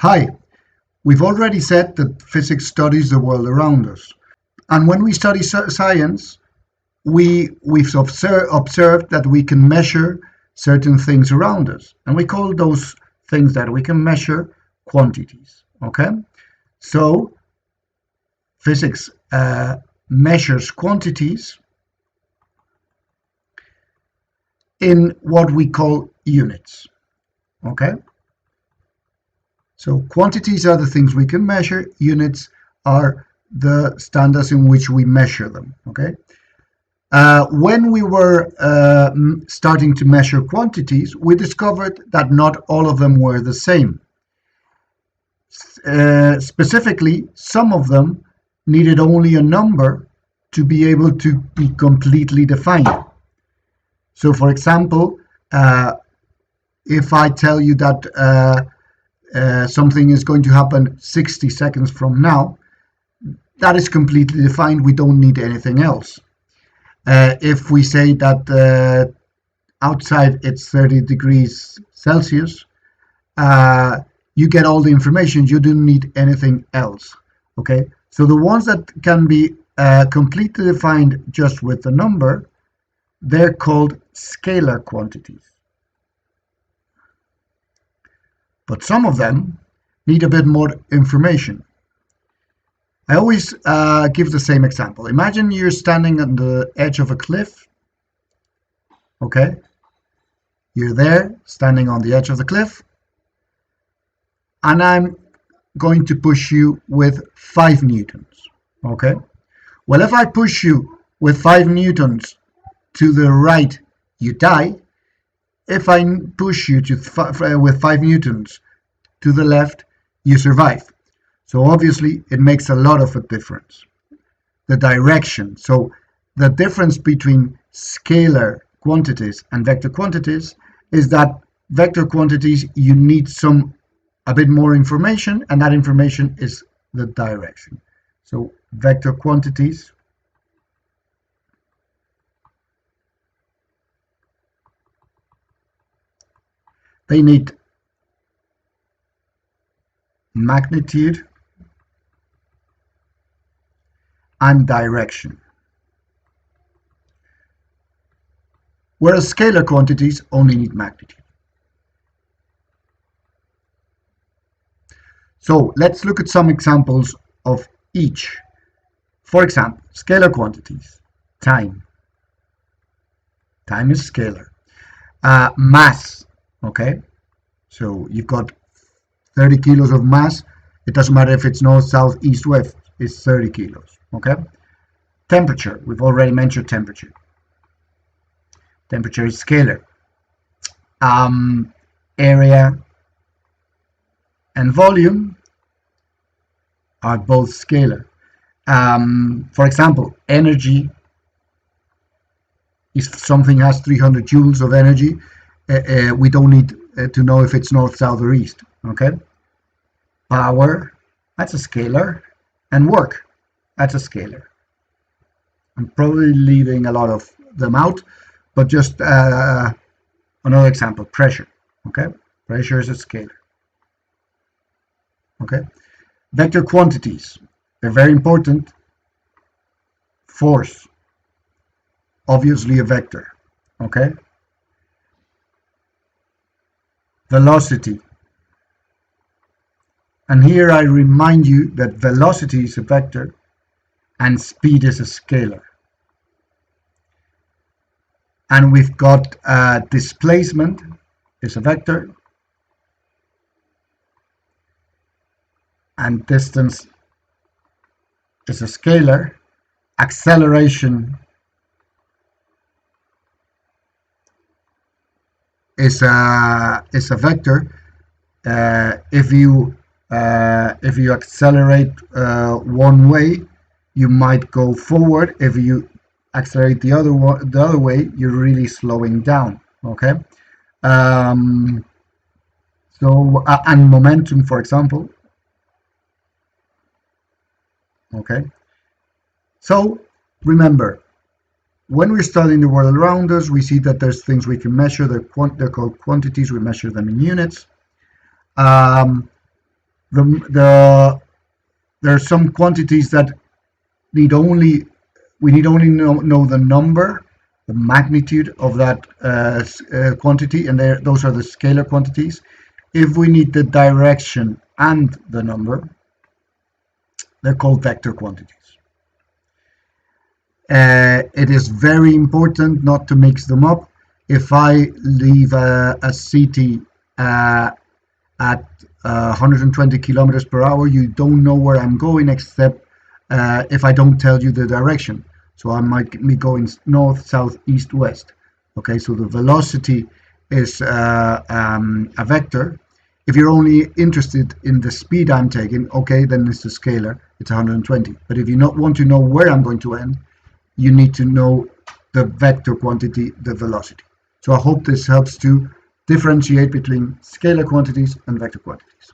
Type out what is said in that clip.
Hi, we've already said that physics studies the world around us. And when we study science, we've observed that we can measure certain things around us. And we call those things that we can measure quantities. Okay? So, physics measures quantities in what we call units. Okay? So quantities are the things we can measure. Units are the standards in which we measure them. Okay. When we were starting to measure quantities, we discovered that not all of them were the same. Specifically, some of them needed only a number to be able to be completely defined. So, for example, if I tell you that something is going to happen 60 seconds from now, that is completely defined. We don't need anything else. If we say that outside it's 30 degrees Celsius, you get all the information. You don't need anything else. Okay, so the ones that can be completely defined just with the number, they're called scalar quantities. But some of them need a bit more information. I always give the same example. Imagine you're standing on the edge of a cliff. Okay? You're there, standing on the edge of the cliff. And I'm going to push you with 5 newtons. Okay? Well, if I push you with 5 newtons to the right, you die. If I push you with 5 newtons to the left, you survive. So obviously it makes a lot of a difference. The direction. So the difference between scalar quantities and vector quantities is that vector quantities you need a bit more information, and that information is the direction. So vector quantities they need magnitude and direction, whereas scalar quantities only need magnitude. So let's look at some examples of each. For example, scalar quantities. Time. Time is scalar. Mass. Okay, so you've got 30 kilos of mass. It doesn't matter if it's north, south, east, west. It's 30 kilos. Okay. Temperature. We've already mentioned temperature. Temperature is scalar. Area and volume are both scalar. For example, energy. If something has 300 joules of energy, we don't need to know if it's north, south, or east. Okay. Power, that's a scalar, and work, that's a scalar. I'm probably leaving a lot of them out, but just another example, pressure. Okay, pressure is a scalar. Okay, vector quantities, they're very important. Force, obviously a vector. Okay. Velocity. And here I remind you that velocity is a vector and speed is a scalar. And we've got displacement is a vector and distance is a scalar. Acceleration is a vector. If you accelerate one way, you might go forward. If you accelerate the other way, you're really slowing down. Okay. And momentum, for example. Okay. So remember, when we're studying the world around us, we see that there's things we can measure. They're called quantities. We measure them in units. the there are some quantities that need only we need only know the number, the magnitude of that quantity, and those are the scalar quantities. If we need the direction and the number, they're called vector quantities. It is very important not to mix them up. If I leave a city at 120 kilometers per hour, you don't know where I'm going except if I don't tell you the direction. So I might be going north, south, east, west. Okay, so the velocity is a vector. If you're only interested in the speed I'm taking, okay, then it's a scalar, it's 120. But if you not want to know where I'm going to end, you need to know the vector quantity, the velocity. So I hope this helps to differentiate between scalar quantities and vector quantities.